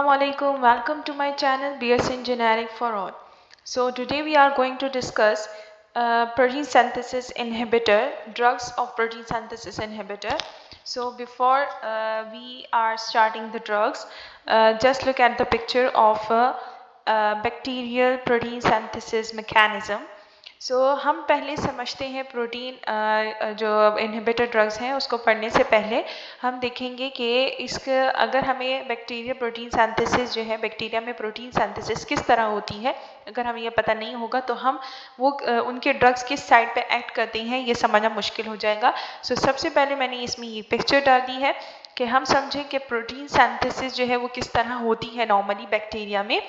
Assalamualaikum, welcome to my channel BSN Generic for All. So today we are going to discuss protein synthesis inhibitor, drugs of protein synthesis inhibitor. So before we are starting the drugs, just look at the picture of a bacterial protein synthesis mechanism. हम पहले समझते हैं protein जो inhibitor drugs हैं उसको पढ़ने से पहले हम देखेंगे कि इसके अगर हमें बैक्टीरिया प्रोटीन सिंथेसिस जो है बैक्टीरिया में प्रोटीन सिंथेसिस किस तरह होती है, अगर हमें ये पता नहीं होगा तो हम वो उनके ड्रग्स किस साइड पे एक्ट करते हैं ये समझना मुश्किल हो जाएगा। सबसे पहले मैंने इसमें ये पिक्चर डाल दी है कि हम समझें कि प्रोटीन सिंथेसिस जो है वो किस तरह होती है नॉर्मली बैक्टीरिया में।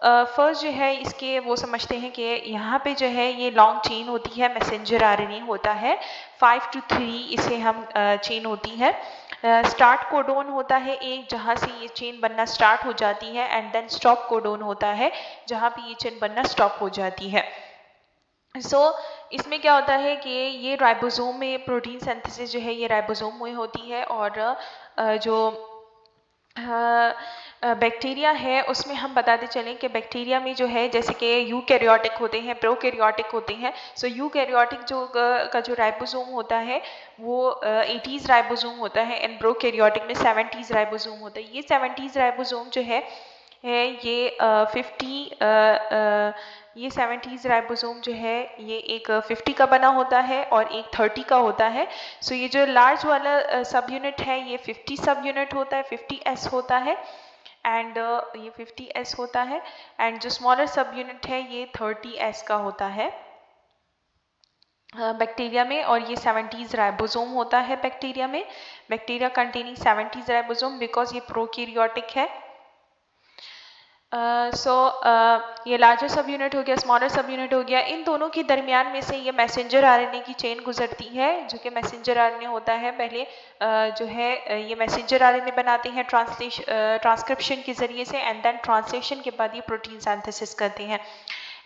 फर्स्ट जो है इसके वो समझते हैं कि यहाँ पे जो है ये लॉन्ग चेन होती है, मैसेंजर आरएनए होता है 5 to 3 इसे हम चेन होती है। स्टार्ट कोडोन होता है एक, जहाँ से ये चेन बनना स्टार्ट हो जाती है, एंड देन स्टॉप कोडोन होता है जहाँ पे ये चेन बनना स्टॉप हो जाती है। इसमें क्या होता है कि ये राइबोसोम में प्रोटीन सिंथेसिस जो है ये राइबोसोम में होती है, और जो बैक्टीरिया है उसमें हम बताते चलें कि बैक्टीरिया में जो है जैसे कि यूकैरियोटिक होते हैं, प्रोकैरियोटिक होते हैं। यूकैरियोटिक का जो राइबोसोम होता है वो 80s राइबोसोम होता है, एंड प्रोकैरियोटिक में 70s राइबोसोम होता है। ये 70s राइबोसोम जो है ये 70s राइबोसोम जो है ये एक 50 का बना होता है और एक 30 का होता है। ये जो लार्ज वाला सब यूनिट है ये 50 सब यूनिट होता है, 50S होता है, एंड ये 50S होता है, एंड जो स्मॉलर सब यूनिट है ये 30S का होता है बैक्टीरिया में, और ये 70s राइबोसोम होता है बैक्टीरिया में। Bacteria containing 70s ribosome because ये प्रोकैरियोटिक है। ये लार्जर सब यूनिट हो गया, स्मॉलर सब यूनिट हो गया, इन दोनों के दरमियान में से ये मैसेंजर आरएनए की चेन गुजरती है, जो कि मैसेंजर आरएनए होता है। पहले जो है ये मैसेंजर आरएनए बनाते हैं ट्रांसक्रिप्शन के ज़रिए से, एंड देन ट्रांसलेशन के बाद ये प्रोटीन सिंथेसिस करते हैं।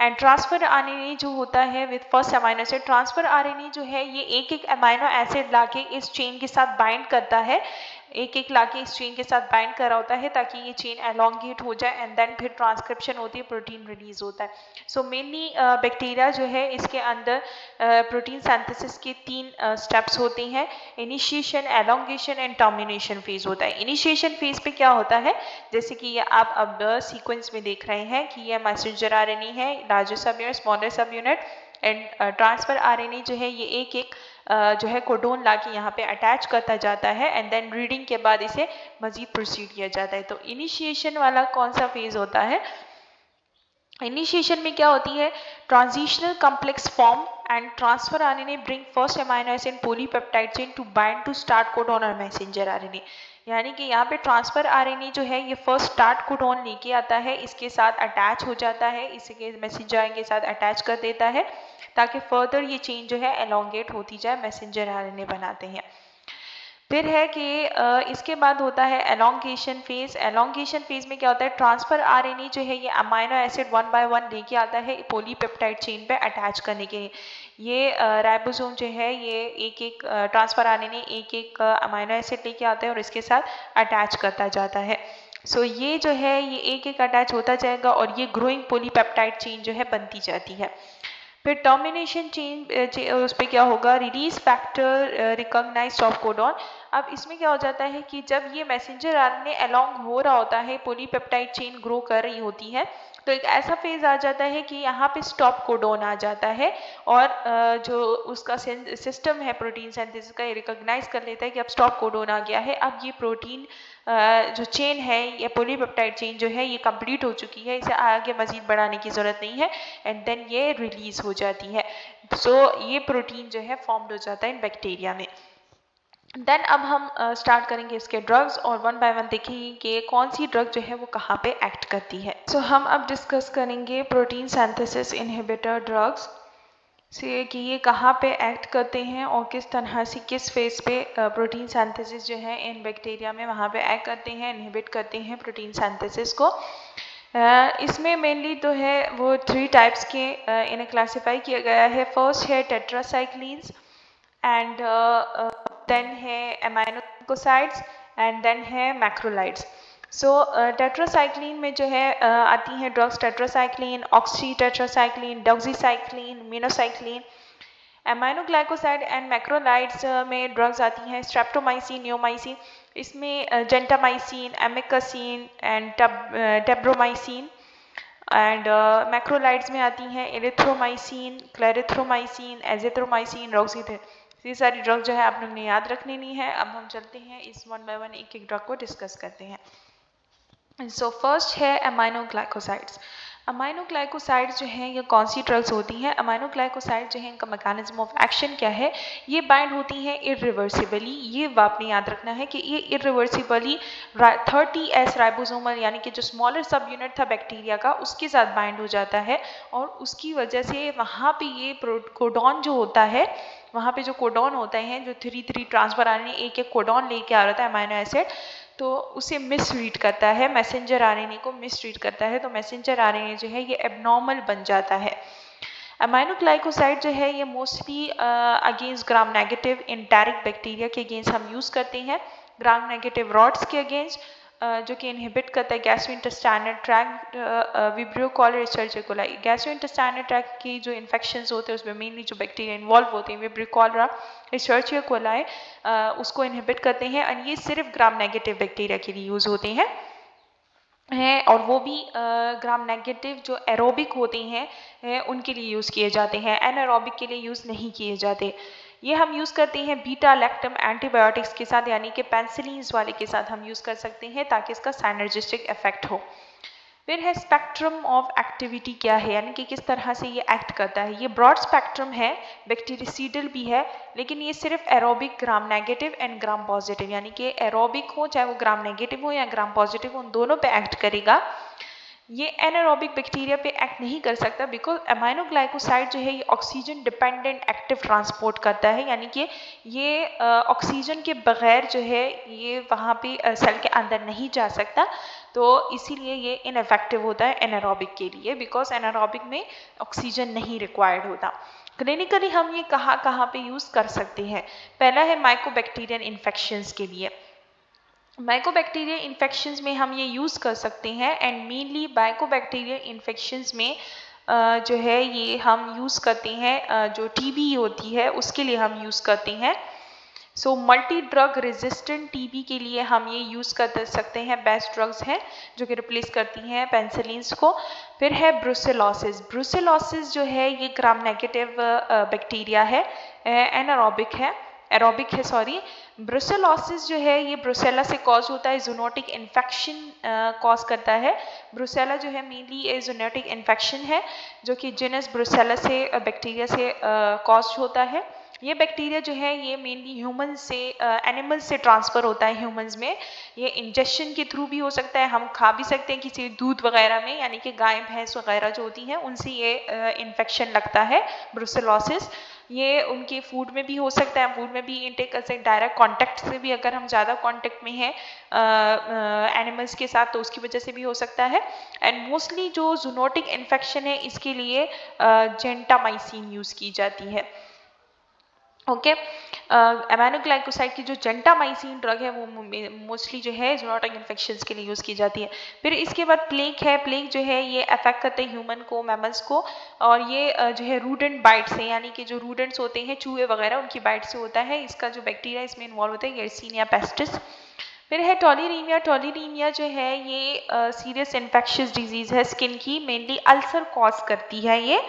एंड ट्रांसफर आरएनए जो होता है with first amino acid, transfer RNA जो है ये एक एक अमाइनो एसिड लाके इस चेन के साथ बाइंड करता है, एक एक लाके इस चेन के साथ बाइंड कर रहा होता है ताकि ये चेन एलोंगेट हो जाए, एंड देन फिर ट्रांसक्रिप्शन होती है, प्रोटीन रिलीज होता है। मेनली बैक्टीरिया जो है इसके अंदर प्रोटीन सिंथेसिस के 3 स्टेप्स होते हैं, initiation, elongation and termination phase होता है। इनिशिएशन फेज पे क्या होता है, जैसे कि ये आप अब सीक्वेंस में देख रहे हैं कि ये मैसेंजर आरएनए है, लार्जर सब यूनिट, स्मॉलर सब यूनिट, एंड ट्रांसफर आरएनए जो है ये एक एक जो है कोडोन ला के यहाँ पे अटैच करता जाता है, एंड देन रीडिंग के बाद इसे मजीद प्रोसीड किया जाता है। तो इनिशिएशन वाला कौन सा फेज होता है, इनिशिएशन में क्या होती है, transitional complex form and transfer RNA bring first amino acid polypeptide chain to bind to start codon और मैसेंजर आरएनए। यानी कि यहाँ पे ट्रांसफर आरएनए जो है ये फर्स्ट स्टार्ट कोडोन लेके आता है, इसके साथ अटैच हो जाता है, इसके मैसेंजर आरएनए के साथ अटैच कर देता है ताकि फर्दर ये चेन जो है एलोंगेट होती जाए, मैसेंजर आरएनए बनाते हैं। फिर है कि इसके बाद होता है एलोंगेशन फेज। एलोंगेशन फेज में क्या होता है, ट्रांसफर आरएनए जो है ये अमाइनो एसिड 1 by 1 लेके आता है पॉलीपेप्टाइड चेन पे अटैच करने के लिए। ये राइबोसोम जो है ये एक एक ट्रांसफर आरएनए एक एक अमाइनो एसिड लेके आता है और इसके साथ अटैच करता जाता है। ये जो है ये एक एक अटैच होता जाएगा और ये ग्रोइंग पॉलीपेप्टाइड चेन जो है बनती जाती है। फिर टर्मिनेशन चेन उस पर क्या होगा, release factor recognise of codon. अब इसमें क्या हो जाता है कि जब ये मैसेंजर आरएनए अलोंग हो रहा होता है, पॉलीपेप्टाइड चेन ग्रो कर रही होती है, तो एक ऐसा फेज आ जाता है कि यहाँ पे स्टॉप कोडॉन आ जाता है, और जो उसका सिस्टम है प्रोटीन सिंथेसिस का ये रिकॉग्नाइज कर लेता है कि अब स्टॉप कोडॉन आ गया है, अब ये प्रोटीन जो चेन है ये पॉलीपेप्टाइड चेन जो है ये कंप्लीट हो चुकी है, इसे आगे मजीद बढ़ाने की ज़रूरत नहीं है, एंड देन ये रिलीज हो जाती है। ये प्रोटीन जो है फॉर्म्ड हो जाता है इन बैक्टीरिया में। देन अब हम स्टार्ट करेंगे इसके ड्रग्स, और 1 by 1 देखेंगे कि कौन सी ड्रग जो है वो कहाँ पे एक्ट करती है। हम अब डिस्कस करेंगे प्रोटीन सिंथेसिस इनहिबिटर ड्रग्स से कि ये कहाँ पे एक्ट करते हैं और किस तरह से किस फेज पे प्रोटीन सिंथेसिस जो है इन बैक्टीरिया में वहाँ पे एक्ट करते हैं, इनहिबिट करते हैं प्रोटीन सिंथेसिस को। इसमें मेनली तो है वो 3 टाइप्स के इन्हें क्लासिफाई किया गया है। फर्स्ट है टेट्रासाइक्लिन्स, एंड देन है एमाइनोसाइड्स, एंड देन है मैक्रोलाइड्स। सो टेट्रासाइक्लिन में जो है आती हैं drugs tetracycline, oxytetracycline, doxycycline, minocycline. Aminoglycoside and macrolides में ड्रग्स आती हैं स्ट्रेप्टोमाइसिन, नियोमाइसिन। इसमें gentamicin, amikacin and tobramycin. And macrolides में आती हैं एरिथ्रोमाइसिन, क्लेरिथ्रोमाइसिन, एजिथ्रोमाइसिन, रोक्सीथिन। ये सारी ड्रग जो है आप लोग ने याद रखनी नहीं है। अब हम चलते हैं इस वन बाय वन एक एक ड्रग को डिस्कस करते हैं। सो फर्स्ट है अमाइनोग्लाइकोसाइड्स। अमाइनोग्लाइकोसाइड्स जो हैं ये कौन सी ड्रग्स होती हैं? अमाइनोग्लाइकोसाइड जो है इनका मैकेनिज्म ऑफ एक्शन क्या है? ये बाइंड होती हैं इरिवर्सिबली। ये आपने याद रखना है कि ये इरिवर्सिबली 30S राइबोसोमल यानी कि जो स्मॉलर सब यूनिट था बैक्टीरिया का उसके साथ बाइंड हो जाता है और उसकी वजह से वहाँ पे ये कोडॉन जो होता है, वहाँ पे जो कोडॉन होते हैं जो 3 ट्रांसफर आरएनए एक एक कोडॉन लेके आ रहा था अमाइनो एसिड, तो उसे मिसरीड करता है, मैसेंजर आरएनए को मिसरीड करता है, तो मैसेंजर आरएनए जो है ये एबनॉर्मल बन जाता है। अमाइनोग्लाइकोसाइड जो है ये mostly against gram negative enteric bacteria के अगेंस्ट हम यूज़ करते हैं, ग्राम नेगेटिव रॉड्स के अगेंस्ट जो कि इनहिबिट करता है gastrointestinal tract vibrio cholera research coli. Gastrointestinal tract की जो इन्फेक्शंस होते हैं उसमें मेनली जो बैक्टीरिया इन्वॉल्व होते हैं विब्रियो कॉलरा रिसर्च कोलाई उसको इनहिबिट करते हैं और ये सिर्फ ग्राम नेगेटिव बैक्टीरिया के लिए यूज़ होते हैं और वो भी ग्राम नेगेटिव जो एरोबिक होते हैं उनके लिए यूज़ किए जाते हैं, एनारोबिक के लिए यूज़ नहीं किए जाते। ये हम यूज़ करते हैं बीटा लैक्टम एंटीबायोटिक्स के साथ यानी कि पेंसिलिन्स वाले के साथ हम यूज़ कर सकते हैं ताकि इसका साइनर्जिस्टिक इफेक्ट हो। फिर है स्पेक्ट्रम ऑफ एक्टिविटी क्या है यानी कि किस तरह से ये एक्ट करता है। ये ब्रॉड स्पेक्ट्रम है, बैक्टीरिसीडल भी है, लेकिन ये सिर्फ aerobic gram negative and gram positive यानी कि एरोबिक हो चाहे वो ग्राम नेगेटिव हो या ग्राम पॉजिटिव हो उन दोनों पे एक्ट करेगा। ये एनारोबिक बैक्टीरिया पे एक्ट नहीं कर सकता बिकॉज अमाइनोग्लाइकोसाइड जो है ये ऑक्सीजन डिपेंडेंट एक्टिव ट्रांसपोर्ट करता है यानी कि ये ऑक्सीजन के बगैर जो है ये वहाँ पे सेल के अंदर नहीं जा सकता, तो इसीलिए ये इनएफेक्टिव होता है एनारोबिक के लिए बिकॉज एनारोबिक में ऑक्सीजन नहीं रिक्वायर्ड होता। क्लिनिकली हम ये कहाँ पे यूज़ कर सकते हैं? पहला है माइकोबैक्टीरियन इन्फेक्शंस के लिए। माइकोबैक्टीरियल इन्फेक्शंस में हम ये यूज़ कर सकते हैं एंड मेनली माइकोबैक्टीरियल इन्फेक्शंस में जो है ये हम यूज़ करते हैं जो टीबी होती है उसके लिए हम यूज़ करते हैं। So multi drug resistant TB के लिए हम ये यूज़ कर सकते हैं, बेस्ट ड्रग्स हैं जो कि रिप्लेस करती हैं पेंसिलिन्स को। फिर है ब्रुसेलोसिस। ब्रुसेलोसिस जो है ये ग्राम नेगेटिव बैक्टीरिया है, एरोबिक है सॉरी। ब्रुसेलोसिस जो है ये ब्रुसेला से कॉज होता है, जूनोटिक इन्फेक्शन कॉज करता है। ब्रुसेला जो है मेनली ए जूनोटिक इन्फेक्शन है जो कि जिनस ब्रुसेला से बैक्टीरिया से कॉज होता है। ये बैक्टीरिया जो है ये मेनली ह्यूमन से एनिमल्स से ट्रांसफ़र होता है ह्यूमंस में। ये इंजेक्शन के थ्रू भी हो सकता है, हम खा भी सकते हैं किसी दूध वगैरह में यानी कि गाय भैंस वगैरह जो होती हैं उनसे ये इन्फेक्शन लगता है ब्रुसेलोसिस। ये उनके फूड में भी हो सकता है, फूड में भी इनटेक कर सकते, डायरेक्ट कांटेक्ट से भी अगर हम ज़्यादा कांटेक्ट में हैं एनिमल्स के साथ तो उसकी वजह से भी हो सकता है। एंड मोस्टली जो जूनोटिक इन्फेक्शन है इसके लिए जेंटामाइसिन यूज़ की जाती है। ओके, अमाइनोग्लाइकोसाइड की जो जेंटामाइसिन ड्रग है वो मोस्टली जो है जूनोटिक इन्फेक्शंस के लिए यूज़ की जाती है। फिर इसके बाद प्लेग है। प्लेग जो है ये अफेक्ट करते हैं ह्यूमन को, मैमल्स को, और ये जो है रूडेंट बाइट से यानी कि जो रूडेंट्स होते हैं चूहे वगैरह उनकी बाइट से होता है। इसका जो बैक्टीरिया इसमें इन्वॉल्व होता है यर्सीनिया पेस्टिस। फिर है टॉलीरीमिया। टॉलीरीमिया जो है ये सीरियस इन्फेक्शियस डिजीज़ है स्किन की, मेनली अल्सर कॉज करती है। ये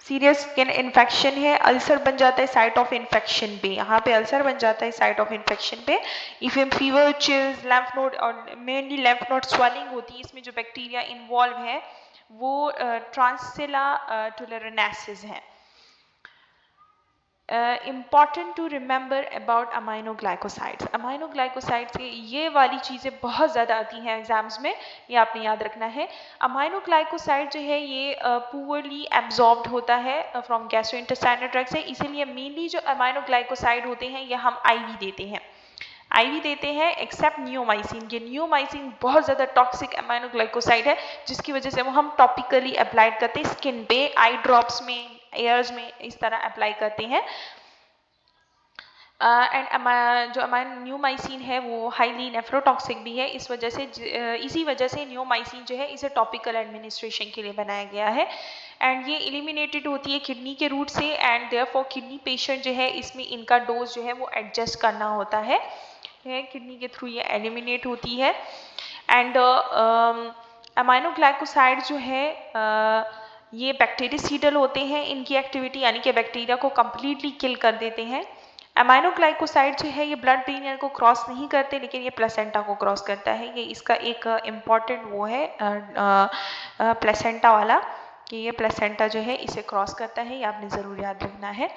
सीरियस स्किन इन्फेक्शन है, अल्सर बन जाता है साइट ऑफ इन्फेक्शन पे, यहाँ पे अल्सर बन जाता है साइट ऑफ इन्फेक्शन पे। इफेम फीवर, चिल्स, लैम्फ नोड और मेनली लैम्फ नोड स्वेलिंग होती है। इसमें जो बैक्टीरिया इन्वॉल्व है वो ट्रांससेला टुलरेनेसिस है। Important to remember about aminoglycosides. Aminoglycosides की ये वाली चीज़ें बहुत ज़्यादा आती हैं एग्जाम्स में, ये आपने याद रखना है। अमाइनोग्लाइकोसाइड जो है ये पुअरली एब्जॉर्ब्ड होता है फ्रॉम गैस्ट्रोइंटेस्टाइनल ट्रैक्ट से, इसीलिए मेनली जो अमाइनोग्लाइकोसाइड होते हैं ये हम आईवी देते हैं, आईवी देते हैं एक्सेप्ट नियोमाइसिन। ये नियोमाइसिन बहुत ज़्यादा टॉक्सिक अमाइनोग्लाइकोसाइड है जिसकी वजह से वो हम टॉपिकली अप्लाइड करते हैं स्किन पे, आई ड्रॉप्स में, एयर्स में, इस तरह अप्लाई करते हैं। एंड जो न्यूमाइसिन है वो हाईली नेफ्रोटॉक्सिक भी है, इस वजह से इसी वजह से न्यूमाइसिन जो है इसे टॉपिकल एडमिनिस्ट्रेशन के लिए बनाया गया है। एंड ये एलिमिनेटेड होती है किडनी के रूट से, एंड देयरफॉर किडनी पेशेंट जो है इसमें इनका डोज जो है वो एडजस्ट करना होता है, किडनी के थ्रू ये एलिमिनेट होती है। एंड अमाइनोग्लाइकोसाइड जो है ये बैक्टीरियासीडल होते हैं, इनकी एक्टिविटी यानी कि बैक्टीरिया को कम्प्लीटली किल कर देते हैं। अमाइनोग्लाइकोसाइड जो है ये ब्लड बैरियर को क्रॉस नहीं करते, लेकिन ये प्लेसेंटा को क्रॉस करता है। ये इसका एक इम्पॉर्टेंट वो है प्लेसेंटा वाला, कि ये प्लेसेंटा जो है इसे क्रॉस करता है, ये आपने ज़रूर याद रखना है।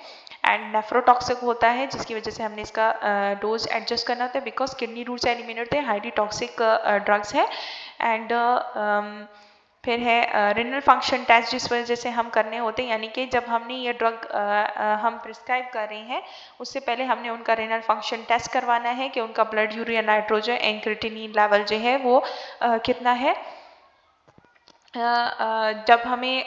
एंड नेफ्रोटॉक्सिक होता है, जिसकी वजह से हमने इसका डोज एडजस्ट करना होता है, बिकॉज किडनी रूट से एलिमिनेट होते हैं, हाईली टॉक्सिक ड्रग्स है। एंड फिर है रिनल फंक्शन टेस्ट, जिस वजह से हम करने होते हैं, यानी कि जब हमने ये ड्रग हम प्रिस्क्राइब कर रहे हैं उससे पहले हमने उनका रिनल फंक्शन टेस्ट करवाना है कि उनका blood urea nitrogen and creatinine level जो है वो कितना है। जब हमें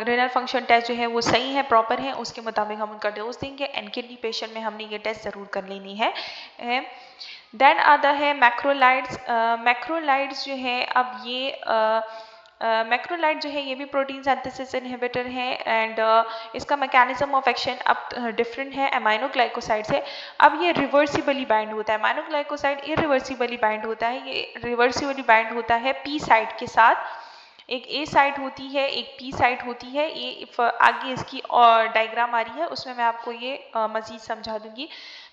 रेनल फंक्शन टेस्ट जो है वो सही है, प्रॉपर है, उसके मुताबिक हम उनका डोज देंगे। एंड किडनी पेशेंट में हमने ये टेस्ट ज़रूर कर लेनी है। देन आता है मैक्रोलाइड्स। मैक्रोलाइड्स जो है, अब ये मैक्रोलाइड जो है ये भी प्रोटीन सिंथेसिस इनहिबिटर है, एंड इसका मैकेनिज्म ऑफ एक्शन अब डिफरेंट है अमाइनोग्लाइकोसाइड से। अब ये रिवर्सिबली बाइंड होता है, अमाइनोग्लाइकोसाइड इरिवर्सिबली बाइंड होता है। ये रिवर्सिबली बाइंड होता है पी साइट के साथ, एक ए साइट होती है, एक पी साइट होती है। ये आगे इसकी और डायग्राम आ रही है, उसमें मैं आपको ये मज़ीद समझा दूंगी।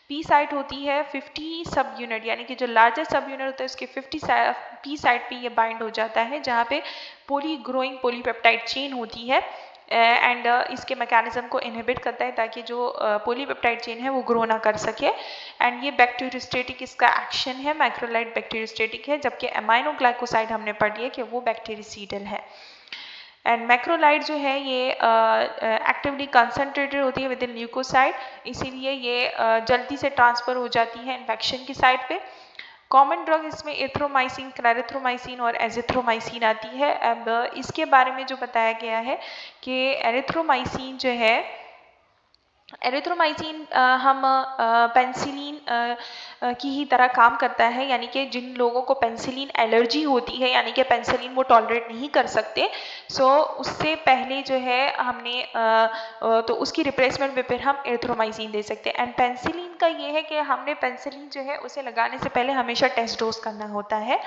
पी साइट होती है 50 सब यूनिट, यानी कि जो लार्जेस्ट सब यूनिट होता है उसके 50 पी साइट पे ये बाइंड हो जाता है, जहाँ पे पोली ग्रोइंग पॉलीपेप्टाइड चेन होती है। एंड इसके मैकेनिज्म को इनहिबिट करता है ताकि जो पॉलीपेप्टाइड चेन है वो ग्रो ना कर सके। एंड ये बैक्टीरियोस्टेटिक इसका एक्शन है, मैक्रोलाइड बैक्टीरियोस्टेटिक है, जबकि अमाइनोग्लाइकोसाइड हमने पढ़ लिया कि वो बैक्टीरियोसीडल है। एंड मैक्रोलाइड जो है ये एक्टिवली कंसनट्रेटेड होती है विद इन ल्यूकोसाइड, इसीलिए ये जल्दी से ट्रांसफर हो जाती है इन्फेक्शन की साइड पे। कॉमन ड्रग इसमें एथ्रोमाइसिन, क्लैरिथ्रोमाइसिन और एजिथ्रोमाइसिन आती है। अब इसके बारे में जो बताया गया है कि एरिथ्रोमाइसिन जो है, एरिथ्रोमाइसिन हम पेंसिलिन की ही तरह काम करता है, यानी कि जिन लोगों को पेंसिलिन एलर्जी होती है, यानी कि पेंसिलिन वो टॉलरेट नहीं कर सकते, सो उससे पहले जो है हमने तो उसकी रिप्लेसमेंट में फिर हम एरिथ्रोमाइसिन दे सकते हैं। एंड पेंसिलिन का ये है कि हमने पेंसिलिन जो है उसे लगाने से पहले हमेशा टेस्ट डोज करना होता है।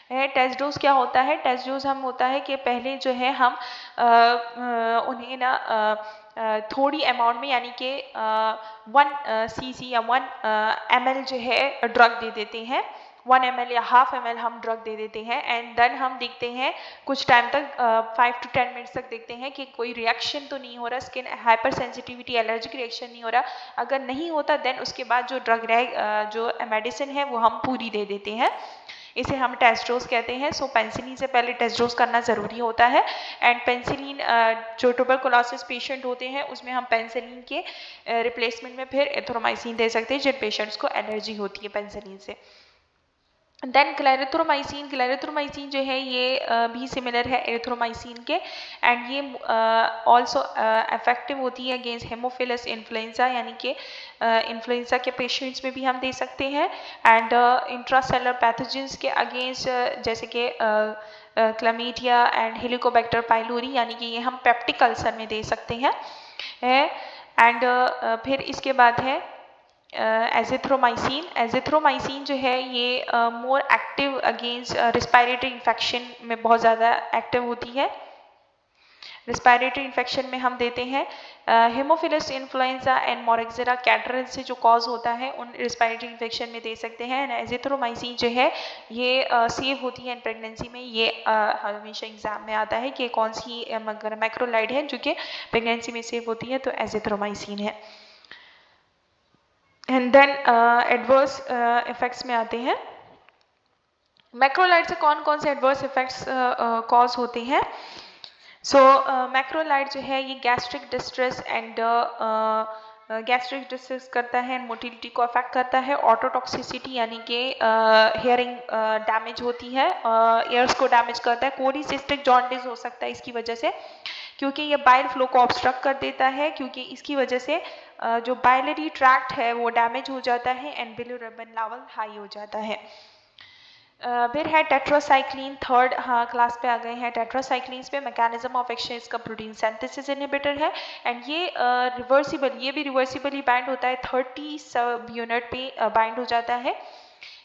टेस्ट डोज क्या होता है? टेस्ट डोज हम होता है कि पहले जो है हम उन्हें ना थोड़ी अमाउंट में, यानी कि 1 cc या 1 ml जो है ड्रग दे देते हैं, 1 ml या हाफ ml हम ड्रग दे देते हैं। एंड देन हम देखते हैं कुछ टाइम तक 5 to 10 मिनट्स तक देखते हैं कि कोई रिएक्शन तो नहीं हो रहा, skin hyper sensitivity allergic reaction नहीं हो रहा। अगर नहीं होता देन उसके बाद जो ड्रग जो मेडिसिन है वो हम पूरी दे देते हैं, इसे हम टेस्ट डोज कहते हैं। सो पेंसिलिन से पहले टेस्ट डोज करना ज़रूरी होता है। एंड पेंसिलिन जो ट्यूबरकुलोसिस पेशेंट होते हैं उसमें हम पेंसिलिन के रिप्लेसमेंट में फिर एथ्रोमाइसिन दे सकते हैं जिन पेशेंट्स को एलर्जी होती है पेंसिलिन से। देन क्लैरिथ्रोमाइसिन, क्लैरिथ्रोमाइसिन जो है ये भी सिमिलर है एरिथ्रोमाइसिन के, एंड ये ऑल्सो इफेक्टिव होती है अगेंस्ट हेमोफिलस इन्फ्लुएंजा, यानी कि इन्फ्लुएंजा के पेशेंट्स में भी हम दे सकते हैं। एंड इंट्रासेलर पैथोजेंस के अगेंस्ट जैसे कि क्लमीडिया एंड हेलिकोबैक्टर पाइलोरी, यानी कि ये हम पेप्टिक अल्सर में दे सकते हैं। एंड फिर इसके बाद है एजिथ्रोमाइसिन। एजिथ्रोमाइसिन जो है ये more active against respiratory infection में बहुत ज़्यादा एक्टिव होती है। रिस्पायरेटरी इन्फेक्शन में हम देते हैं हेमोफिलस इन्फ्लुएंजा एंड मोरेक्सेरा कैटरल से जो कॉज होता है उन रिस्पायरेटरी इन्फेक्शन में दे सकते हैं। एजिथ्रोमाइसिन जो है ये सेव होती है इन प्रेगनेंसी में। ये हमेशा एग्जाम में आता है कि कौन सी मैक्रोलाइड है जो कि प्रेगनेंसी में सेव होती है, तो एजिथ्रोमाइसिन है। एंड देन एडवर्स इफेक्ट्स में आते हैं। मैक्रोलाइड से कौन कौन से एडवर्स इफेक्ट्स कॉज होते हैं? सो मैक्रोलाइड जो है ये gastric distress and gastric distress करता है, मोटिलिटी को अफेक्ट करता है, ऑटोटॉक्सिसिटी यानी कि हेयरिंग डैमेज होती है, ईयर्स को डैमेज करता है, कोलिसिस्टिक जॉन्डिस हो सकता है इसकी वजह से, क्योंकि ये बाइल फ्लो को ऑब्स्ट्रक्ट कर देता है, क्योंकि इसकी वजह से जो बाइलरी ट्रैक्ट है वो डैमेज हो जाता है एंड बिलिरुबिन लेवल हाई हो जाता है। फिर है टेट्रासाइक्लिन, थर्ड हाँ क्लास पे आ गए हैं। टेट्रासाइक्लिन्स पे मैकेनिज्म ऑफ एक्शन इसका प्रोटीन सिंथेसिस इनहिबिटर है एंड ये रिवर्सिबल, ये भी रिवर्सिबली बाइंड होता है, 30 सब यूनिट पे बाइंड हो जाता है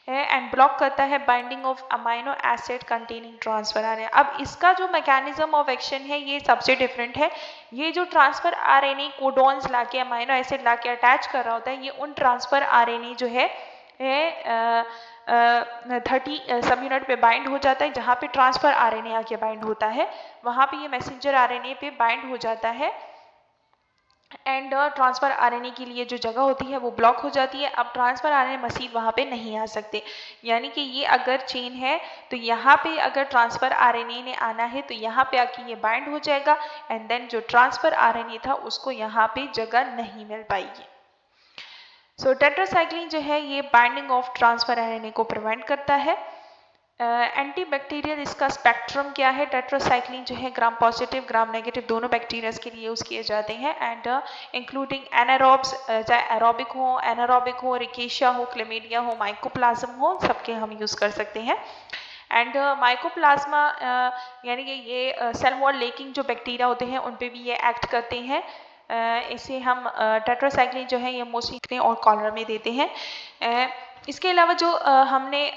एंड ब्लॉक करता है binding of amino acid containing transfer RNA. अब इसका जो मैकेनिज्म ऑफ एक्शन है ये सबसे डिफरेंट है। ये जो ट्रांसफर आरएनए कोडॉन्स लाके अमाइनो एसिड लाके अटैच कर रहा होता है, ये उन ट्रांसफर आरएनए जो है 30 सब यूनिट पे बाइंड हो जाता है। जहाँ पे ट्रांसफर आरएनए आके बाइंड होता है वहाँ पे ये मैसेंजर आरएनए पे बाइंड हो जाता है एंड ट्रांसफर आरएनए के लिए जो जगह होती है वो ब्लॉक हो जाती है। अब ट्रांसफर आरएनए मसीह वहाँ पे नहीं आ सकते, यानी कि ये अगर चेन है तो यहाँ पे अगर ट्रांसफर आरएनए ने आना है तो यहाँ पे आके ये बाइंड हो जाएगा एंड देन जो ट्रांसफर आरएनए था उसको यहाँ पे जगह नहीं मिल पाएगी। सो टेट्रासाइक्लिन जो है ये बाइंडिंग ऑफ ट्रांसफर आरएनए को प्रिवेंट करता है। एंटीबैक्टीरियल इसका स्पेक्ट्रम क्या है? टेट्रासाइक्लिन जो है ग्राम पॉजिटिव ग्राम नेगेटिव दोनों बैक्टीरियाज के लिए यूज़ किए जाते हैं एंड इंक्लूडिंग एनारोब्स, चाहे एरोबिक हो, एनारोबिक हो, रिकेशिया हो, क्लेमिडिया हो, माइकोप्लाज्म हो, सबके हम यूज़ कर सकते हैं। एंड माइकोप्लाज्मा यानी कि ये सेल वॉल लेकिंग जो बैक्टीरिया होते हैं उन पे भी ये एक्ट करते हैं। इसे हम टेट्रासाइक्लिन जो है ये मोस्टली और कॉलर में देते हैं। इसके अलावा जो हमने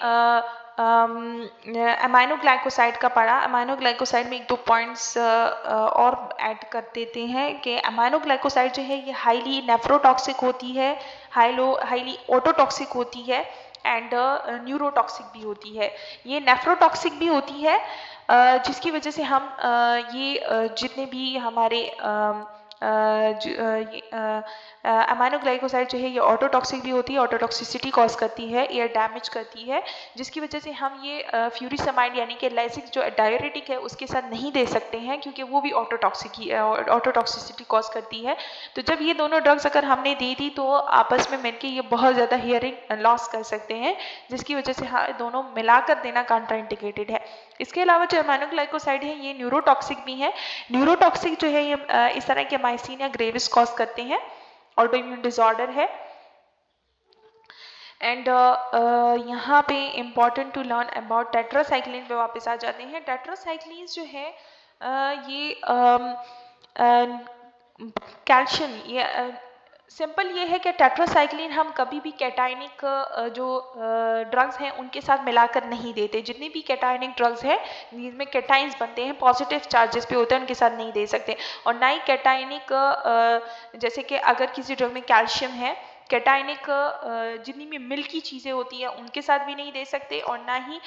अमाइनो ग्लाइकोसाइड का पढ़ा, अमाइनो ग्लाइकोसाइड में 1-2 पॉइंट्स और ऐड कर देते हैं कि अमाइनो ग्लाइकोसाइड जो है ये हाईली नेफ्रोटॉक्सिक होती है, हाईली ऑटोटॉक्सिक होती है एंड न्यूरोटॉक्सिक भी होती है। ये नेफ्रोटॉक्सिक भी होती है जिसकी वजह से हम ये जितने भी हमारे अमाइनो ग्लाइकोसाइड जो है ये ऑटोटॉक्सिक भी होती है, ऑटोटॉक्सिसिटी कॉज करती है, एयर डैमेज करती है, जिसकी वजह से हम ये फ्यूरिसमाइड यानी कि लाइसिक जो डायरेटिक है उसके साथ नहीं दे सकते हैं क्योंकि वो भी ऑटोटॉक्सिक ही ऑटोटॉक्सिसिटी कॉज करती है। तो जब ये दोनों ड्रग्स अगर हमने दे दी तो आपस में मिलकर ये बहुत ज़्यादा हियरिंग लॉस कर सकते हैं, जिसकी वजह से हाँ दोनों मिलाकर देना कॉन्ट्राइंडिकेटेड है। इसके अलावा जो अमाइनो ग्लाइकोसाइड है ये न्यूरोटॉक्सिक भी है। न्यूरोटॉक्सिक जो है ये इस तरह के माइसीनिया ग्रेविस कॉज करते हैं, ऑटो इम्यून डिसऑर्डर है। एंड यहाँ पे important to learn about tetracycline पे वापस आ जाते हैं। टेट्रासाइक्लिन जो है ये कैल्शियम, ये सिंपल ये है कि टेट्रासाइक्लिन हम कभी भी कैटायनिक जो ड्रग्स हैं उनके साथ मिलाकर नहीं देते। जितनी भी कैटायनिक ड्रग्स हैं जिनमें कैटाइंस बनते हैं, पॉजिटिव चार्जेस पे होते हैं, उनके साथ नहीं दे सकते। और ना ही कैटायनिक जैसे कि अगर किसी ड्रग में कैल्शियम है, कैटायनिक जितनी भी मिल्की चीज़ें होती हैं उनके साथ भी नहीं दे सकते और ना ही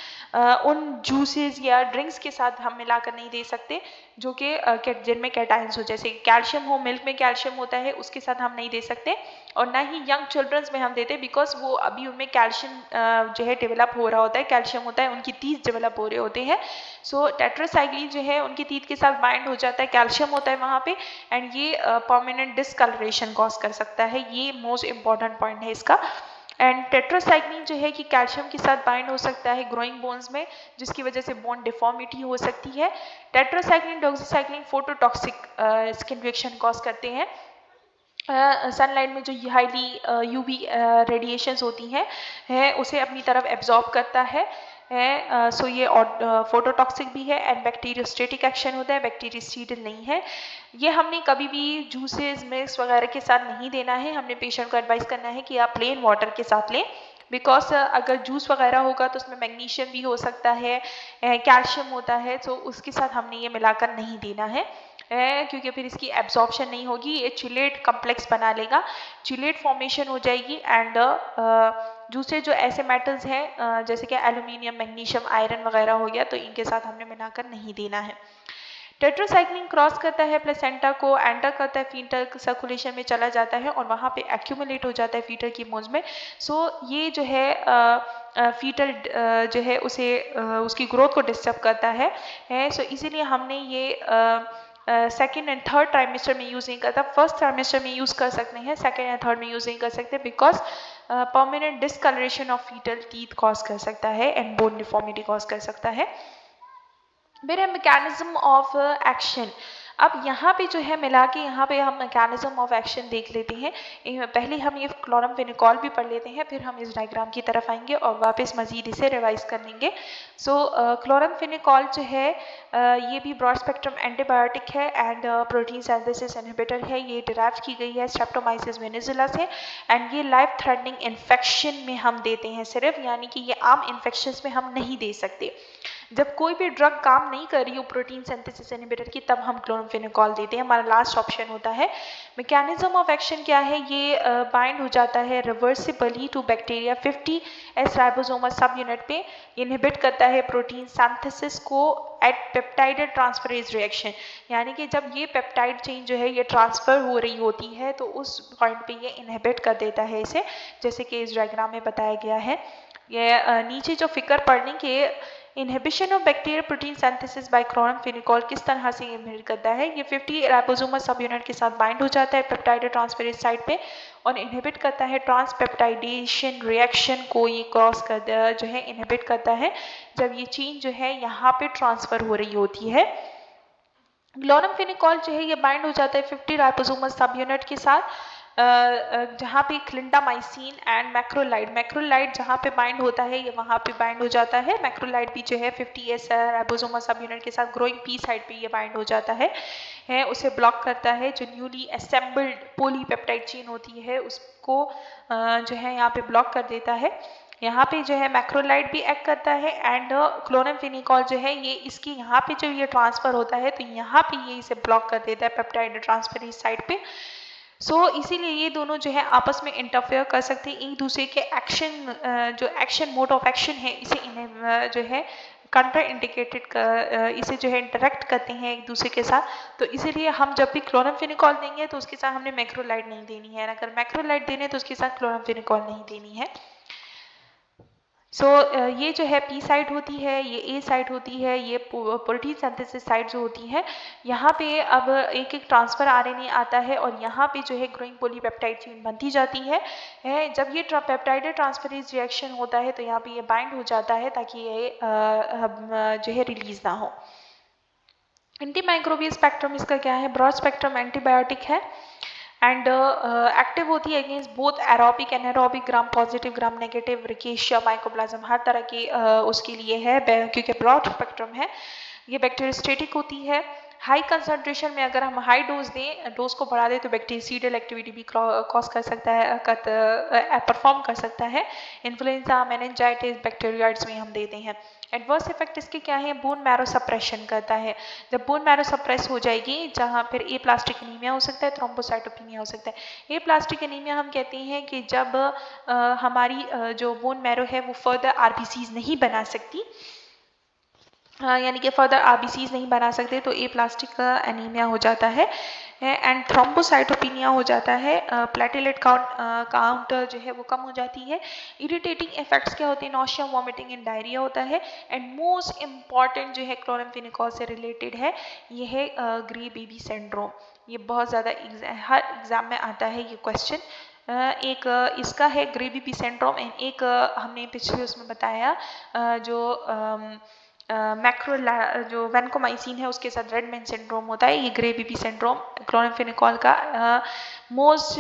उन जूसेस या ड्रिंक्स के साथ हम मिलाकर नहीं दे सकते जो कि जिनमें कैटाइंस हो। जैसे कैल्शियम हो, मिल्क में कैल्शियम होता है, उसके साथ हम नहीं दे सकते। और ना ही यंग चिल्ड्रंस में हम देते बिकॉज वो अभी उनमें कैल्शियम जो है डेवलप हो रहा होता है, कैल्शियम होता है, उनकी टीथ डेवलप हो रहे होते हैं। सो टेट्रासाइक्लिन जो है उनकी टीथ के साथ बाइंड हो जाता है, कैल्शियम होता है वहाँ पे एंड ये परमानेंट डिसकलरेशन कॉज कर सकता है। ये मोस्ट इंपॉर्टेंट पॉइंट है इसका। एंड टेट्रासाइक्लिन जो है कि कैल्शियम के साथ बाइंड हो सकता है ग्रोइंग बोन्स में, जिसकी वजह से बोन डिफॉर्मिटी हो सकती है। Tetracycline doxycycline फोटोटॉक्सिक skin reaction cause करते हैं। सनलाइट में जो हाईली यूवी रेडिएशंस होती हैं उसे अपनी तरफ एब्जॉर्ब करता है। सो ये फोटोटॉक्सिक भी है एंड बैक्टीरियोस्टेटिक एक्शन होता है, बैक्टीरियोस्टिडल नहीं है। ये हमने कभी भी जूसेस मिल्क वगैरह के साथ नहीं देना है। हमने पेशेंट को एडवाइस करना है कि आप प्लेन वाटर के साथ लें बिकॉज अगर जूस वगैरह होगा तो उसमें मैग्नीशियम भी हो सकता है, कैल्शियम होता है, तो उसके साथ हमने ये मिलाकर नहीं देना है क्योंकि फिर इसकी एब्जॉर्प्शन नहीं होगी, ये चिलेट कम्प्लेक्स बना लेगा, चिलेट फॉर्मेशन हो जाएगी एंड दूसरे जो ऐसे मेटल्स हैं जैसे कि एल्यूमिनियम, मैग्नीशियम, आयरन वगैरह हो गया, तो इनके साथ हमने मिलाकर नहीं देना है। टेट्रासाइक्लिन क्रॉस करता है प्लेसेंटा को, एंटर करता है फीटल सर्कुलेशन में चला जाता है और वहाँ पे एक्यूमुलेट हो जाता है फीटल की बोन्स में। सो ये जो है फीटल जो है उसे उसकी ग्रोथ को डिस्टर्ब करता है। सो इसीलिए हमने ये सेकेंड एंड थर्ड ट्राइमेस्टर में यूज़ नहीं करता। फर्स्ट ट्राइमेस्टर में यूज़ कर सकते हैं, सेकेंड एंड थर्ड में यूज़ नहीं कर सकते because permanent discoloration of foetal teeth cause कर सकता है एंड बोन डिफॉर्मिटी कॉज कर सकता है। फिर है मैकेनिज्म ऑफ एक्शन। अब यहाँ पे जो है मिला के यहाँ पे हम मैकेनिज्म ऑफ एक्शन देख लेते हैं। पहले हम ये क्लोरामफेनिकॉल भी पढ़ लेते हैं, फिर हम इस डायग्राम की तरफ आएंगे और वापस मजीद इसे रिवाइज कर लेंगे। सो क्लोरामफेनिकॉल जो है ये भी ब्रॉड स्पेक्ट्रम एंटीबायोटिक है एंड प्रोटीन सिंथेसिस इनहिबिटर है। ये डिराइव की गई है स्ट्रेप्टोमाइसिस वेनेजुला से एंड ये लाइफ थ्रेटनिंग इन्फेक्शन में हम देते हैं सिर्फ, यानी कि ये आम इन्फेक्शंस में हम नहीं दे सकते। जब कोई भी ड्रग काम नहीं कर रही हो प्रोटीन सिंथेसिस इनहिबिटर की, तब हम क्लोरामफेनिकॉल देते हैं। हमारा लास्ट ऑप्शन होता है। मैकेनिज्म ऑफ एक्शन क्या है, ये बाइंड हो जाता है reversibly to bacteria 50S ribosomal subunit पे, इनहिबिट करता है प्रोटीन सिंथेसिस को एट पेप्टाइड ट्रांसफरेज रिएक्शन, यानी कि जब ये पेप्टाइड चेन जो है ये ट्रांसफर हो रही होती है तो उस पॉइंट पे ये इनहिबिट कर देता है इसे, जैसे कि इस डायग्राम में बताया गया है। ये नीचे जो फिगर पढ़ने के inhibition of bacterial protein synthesis by chloramphenicol किस तरह से इनहिबिट करता है। ये 50 राइबोसोमल सब यूनिट के साथ बाइंड हो जाता है पेप्टाइड ट्रांसफरेज साइट पे और इनहिबिट करता है ट्रांसपेप्टाइडेशन रिएक्शन को, ये क्रॉस कर जो है इनहिबिट करता है जब ये चेन जो है यहाँ पे ट्रांसफर हो रही होती है। क्लोरामफेनिकॉल जो है ये बाइंड हो जाता है 50 राइबोसोमल सब यूनिट के साथ, जहाँ पे क्लिंडामाइसिन एंड मैक्रोलाइड जहाँ पे बाइंड होता है ये वहाँ पे बाइंड हो जाता है। मैक्रोलाइड भी जो है 50S राइबोसोमल सब यूनिट के साथ ग्रोइंग पी साइड पे ये बाइंड हो जाता है उसे ब्लॉक करता है। जो न्यूली असेंबल्ड पॉलीपेप्टाइड चेन होती है उसको जो है यहाँ पे ब्लॉक कर देता है। यहाँ पे जो है मैक्रोलाइड भी एक्ट करता है एंड क्लोरामफेनिकॉल जो है ये इसकी यहाँ पे जो ये ट्रांसफर होता है तो यहाँ पे ये इसे ब्लॉक कर देता है पेप्टाइड ट्रांसफरेज साइड पे। इसीलिए ये दोनों जो है आपस में इंटरफेयर कर सकते हैं, एक दूसरे के एक्शन जो एक्शन मोड ऑफ एक्शन है इसे इन्हें जो है कंट्रा इंडिकेटेड इसे जो है इंटरेक्ट करते हैं एक दूसरे के साथ। तो इसीलिए हम जब भी क्लोरामफेनिकॉल देंगे तो उसके साथ हमने मैक्रोलाइड नहीं देनी है, अगर मैक्रोलाइड देने तो उसके साथ क्लोरामफेनिकॉल नहीं देनी है। ये जो है पी साइड होती है, ये ए साइड होती है, ये प्रोटीन सिंथेसिस साइड जो होती है। यहाँ पे अब एक एक ट्रांसफर आरएनए आता है और यहाँ पे जो है ग्रोइंग पॉलीपेप्टाइड चेन बनती जाती है। जब ये पेप्टाइड ट्रांसफरेज रिएक्शन होता है तो यहाँ पे ये बाइंड हो जाता है ताकि ये जो है रिलीज ना हो। एंटीमाइक्रोबियल स्पेक्ट्रम इसका क्या है, ब्रॉड स्पेक्ट्रम एंटीबायोटिक है एंड एक्टिव होती है against both aerobic anaerobic gram positive gram negative rickettsia mycoplasma हर तरह के उसके लिए है क्योंकि ब्रॉड स्पेक्ट्रम है। ये बैक्टीरियोस्टेटिक होती है। हाई कंसंट्रेशन में अगर हम हाई डोज दें, डोज को बढ़ा दें तो बैक्टीरियाइडल एक्टिविटी भी कॉज कर सकता है, परफॉर्म कर सकता है। इन्फ्लुएंजा मेनिंजाइटिस बैक्टीरियाइड्स में हम देते हैं। एडवर्स इफेक्ट इसके क्या है, बोन मैरो सप्रेशन करता है। जब बोन मैरो सप्रेस हो जाएगी जहाँ फिर ए प्लास्टिक एनीमिया हो सकता है, थ्रोम्बोसाइटोपेनिया हो सकता है। ए प्लास्टिक एनीमिया हम कहते हैं कि जब हमारी जो बोन मैरो है वो फर्दर आरबीसीज नहीं बना सकती, यानी कि फर्दर आरबीसीज नहीं बना सकते तो ए प्लास्टिक एनीमिया हो जाता है एंड थ्रोम्बोसाइटोपेनिया हो जाता है। प्लेटलेट काउंट जो है वो कम हो जाती है। इरिटेटिंग इफेक्ट्स क्या होते हैं, नॉशिया वॉमिटिंग एंड डायरिया होता है एंड मोस्ट इम्पॉर्टेंट जो है क्लोरामफेनिकॉल से रिलेटेड है ये है ग्रे बेबी सिंड्रोम। ये बहुत ज़्यादा हर एग्जाम में आता है ये क्वेश्चन। एक इसका है ग्रे बेबी सिंड्रोम एंड एक हमने पिछले उसमें बताया जो जो वैनकोमाइसिन है उसके साथ रेडमैन सिंड्रोम होता है। ये ग्रे बेबी सिंड्रोम क्लोरामफेनिकॉल का मोस्ट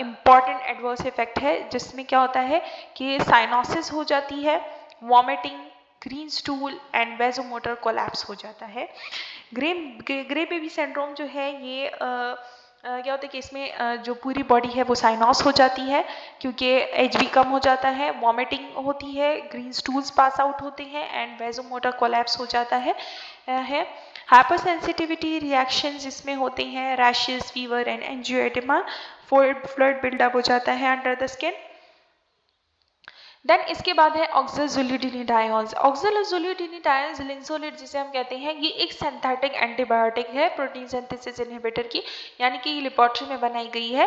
इम्पॉर्टेंट एडवर्स इफेक्ट है, जिसमें क्या होता है कि साइनोसिस हो जाती है, vomiting, green stool and vasomotor collapse हो जाता है। ग्रे बेबी सिंड्रोम जो है ये क्या होता है कि इसमें जो पूरी बॉडी है वो साइनोस हो जाती है क्योंकि एच भी कम हो जाता है, वॉमिटिंग होती है, ग्रीन स्टूल्स पास आउट होते हैं एंड वेजोमोटर कोलैप्स हो जाता है। हाइपर सेंसिटिविटी रिएक्शंस इसमें होते हैं, rashes, fever and angioedema, fluid buildup हो जाता है अंडर द स्किन। देन इसके बाद है ऑक्सैलोजुलिडिनिडाइंस। ऑक्सैलोजुलिडिनिडाइंस लिंसोलिड जिसे हम कहते हैं, ये एक सिंथेटिक एंटीबायोटिक है प्रोटीन सिंथेसिस इनहिबिटर की, यानी कि ये लेबोरेटरी में बनाई गई है।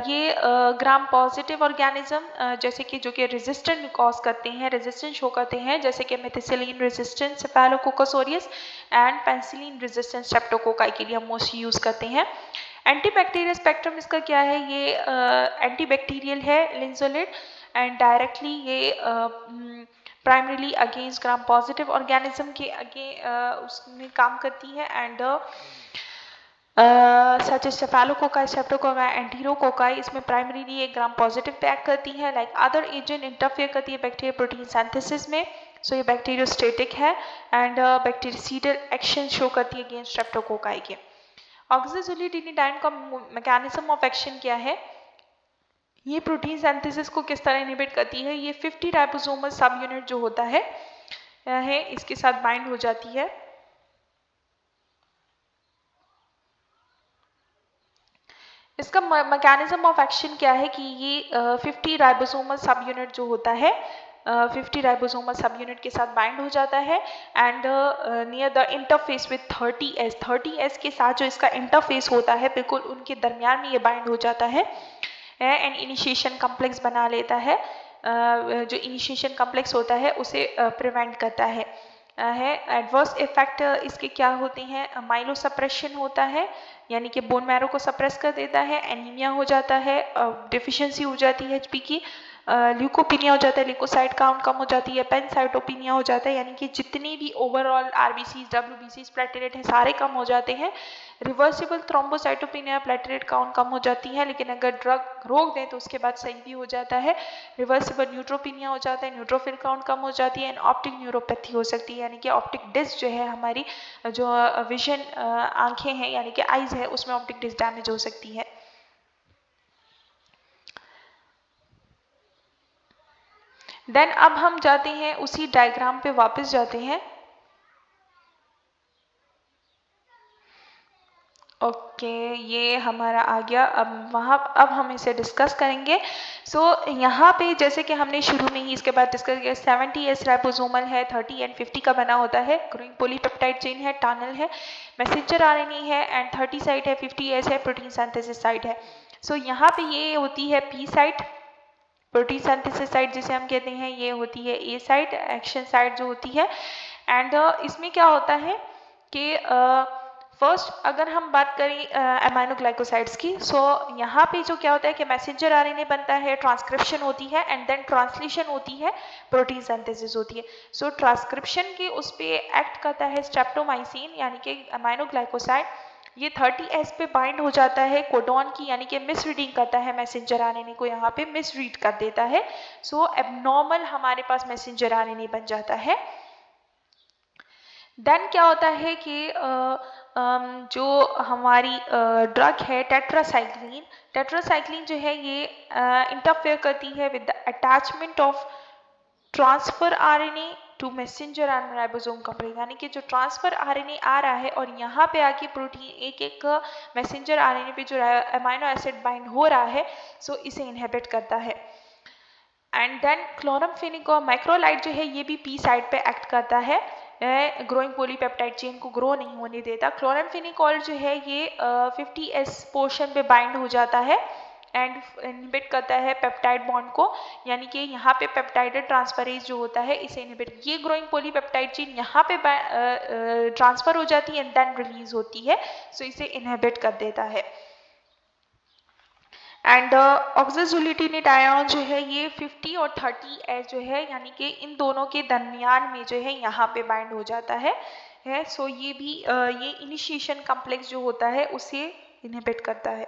ये ग्राम पॉजिटिव ऑर्गेनिज्म जैसे कि जो कि रेजिस्टेंट कॉज करते हैं, रेजिस्टेंट शो करते हैं, जैसे कि methicillin resistant staphylococcus aureus and penicillin resistant streptococci के लिए हम मोस्टली यूज करते हैं। एंटीबैक्टीरियल स्पेक्ट्रम इसका क्या है, ये एंटीबैक्टीरियल है लिंसोलिड एंड डायरेक्टली ये primarily against gram positive organism के आगे उसमें काम करती है एंड सच स्टेफेलोकोकाई, स्ट्रेप्टोकोकाई, एंटीरोकोकाई इसमें प्राइमरीली एक ग्राम पॉजिटिव पे एक्ट करती है। लाइक अदर एजेंट इंटरफेयर करती है बैक्टीरिया प्रोटीन सिंथेसिस में। सो ये बैक्टीरियोस्टेटिक है एंड बैक्टीरिसीडल एक्शन शो करती है अगेंस्ट स्ट्रेप्टोकोकाई के। ऑक्सीजोलिटिनिडाइन का मैकेनिज्म ऑफ एक्शन क्या है? ये प्रोटीन सिंथेसिस को किस तरह इनहिबिट करती है? ये 50 राइबोसोमल सब यूनिट जो होता है इसके साथ बाइंड हो जाती है। इसका मैकेनिज्म ऑफ एक्शन क्या है कि ये 50 राइबोसोमल सब यूनिट जो होता है 50 राइबोसोमल सब यूनिट के साथ बाइंड हो जाता है and near the interface with 30S के साथ जो इसका इंटरफेस होता है बिल्कुल उनके दरमियान में ये बाइंड हो जाता है एंड इनिशिएशन कॉम्प्लेक्स बना लेता है। जो इनिशिएशन कॉम्प्लेक्स होता है उसे प्रिवेंट करता है। एडवर्स इफेक्ट इसके क्या होते हैं? माइलो सप्रेशन होता है यानी कि बोन मैरो को सप्रेस कर देता है, एनीमिया हो जाता है, डिफिशियंसी हो जाती है एचपी की, ल्यूकोपिनिया हो जाता है, ल्यूकोसाइट काउंट कम हो जाती है, पेनसाइटोपिनिया हो जाता है यानी कि जितनी भी ओवरऑल आरबीसीज डब्ल्यूबीसीज प्लेटलेट हैं सारे कम हो जाते हैं। रिवर्सिबल थ्रोम्बोसाइटोपिनिया प्लेटलेट काउंट कम हो जाती है लेकिन अगर ड्रग रोक दें तो उसके बाद सही भी हो जाता है। रिवर्सिबल न्यूट्रोपिनिया हो जाता है, न्यूट्रोफिल काउंट कम हो जाती है एंड ऑप्टिक न्यूरोपैथी हो सकती है यानी कि ऑप्टिक डिस्क जो है हमारी जो विजन आंखें हैं यानी कि आइज है उसमें ऑप्टिक डिस्क डैमेज हो सकती है। देन अब हम जाते हैं उसी डायग्राम पे वापस जाते हैं। ओके ये हमारा आ गया। अब हम इसे डिस्कस करेंगे। सो यहाँ पे जैसे कि हमने शुरू में ही इसके बाद डिस्कस किया 70S राइबोसोमल है, 30 एंड 50 का बना होता है, ग्रोइंग पॉलीपेप्टाइड चेन है, टनल है, मैसेंजर आरएनए है एंड 30 साइट है, 50S है, प्रोटीन सिंथेसिस साइट है। सो यहाँ पे ये होती है P site, protein synthesis site जिसे हम कहते हैं, ये होती है ए साइट, एक्शन साइट जो होती है। एंड इसमें क्या होता है कि फर्स्ट अगर हम बात करें अमाइनोग्लाइकोसाइड्स की, सो यहाँ पे जो क्या होता है कि मैसेंजर आरएनए बनता है, ट्रांसक्रिप्शन होती है एंड देन ट्रांसलेशन होती है, प्रोटीन सिंथेसिस होती है। सो ट्रांसक्रिप्शन के उस पे एक्ट करता है स्ट्रेप्टोमाइसिन यानी कि अमाइनोग्लाइकोसाइड। ये 30S पे बाइंड हो जाता है कोडॉन की यानी कि मिस रीडिंग करता है मैसेंजर आरएनए को, यहाँ पे मिस रीड कर देता है। सो एबनॉर्मल हमारे पास मैसेंजर आरएनए बन जाता है। देन क्या होता है कि जो हमारी ड्रग है टेट्रासाइक्लिन जो है ये इंटरफेयर करती है with the attachment of transfer RNA to messenger RNA ribosome complex यानी कि जो ट्रांसफर आरएनए आ रहा है और यहाँ पे आके प्रोटीन एक मैसेंजर आरएनए पे जो अमाइनो एसिड बाइंड हो रहा है सो इसे इनहिबिट करता है। एंड देन क्लोरमफेनिकोल मैक्रोलाइड जो है ये भी पी साइड पे एक्ट करता है, ग्रोइंग पॉलीपेप्टाइड चेन को ग्रो नहीं होने देता। क्लोरमफेनिकोल जो है ये 50S पोर्शन पे बाइंड हो जाता है एंड इनहिबिट करता है पेप्टाइड बॉन्ड को यानी कि यहाँ पे पेप्टाइड ट्रांसफरेज जो होता है इसे इनहिबिट, ये ग्रोइंग पॉलीपेप्टाइड चेन यहाँ पे ट्रांसफर हो जाती है एंड देन रिलीज होती है, सो इसे इनहिबिट कर देता है। एंड ऑक्सीजोलिटिनिडाइन जो है ये 50 और 30S जो है यानी कि इन दोनों के दरमियान में जो है यहाँ पे बाइंड हो जाता है। सो ये भी ये इनिशिएशन कॉम्प्लेक्स जो होता है उसे इनहिबिट करता है।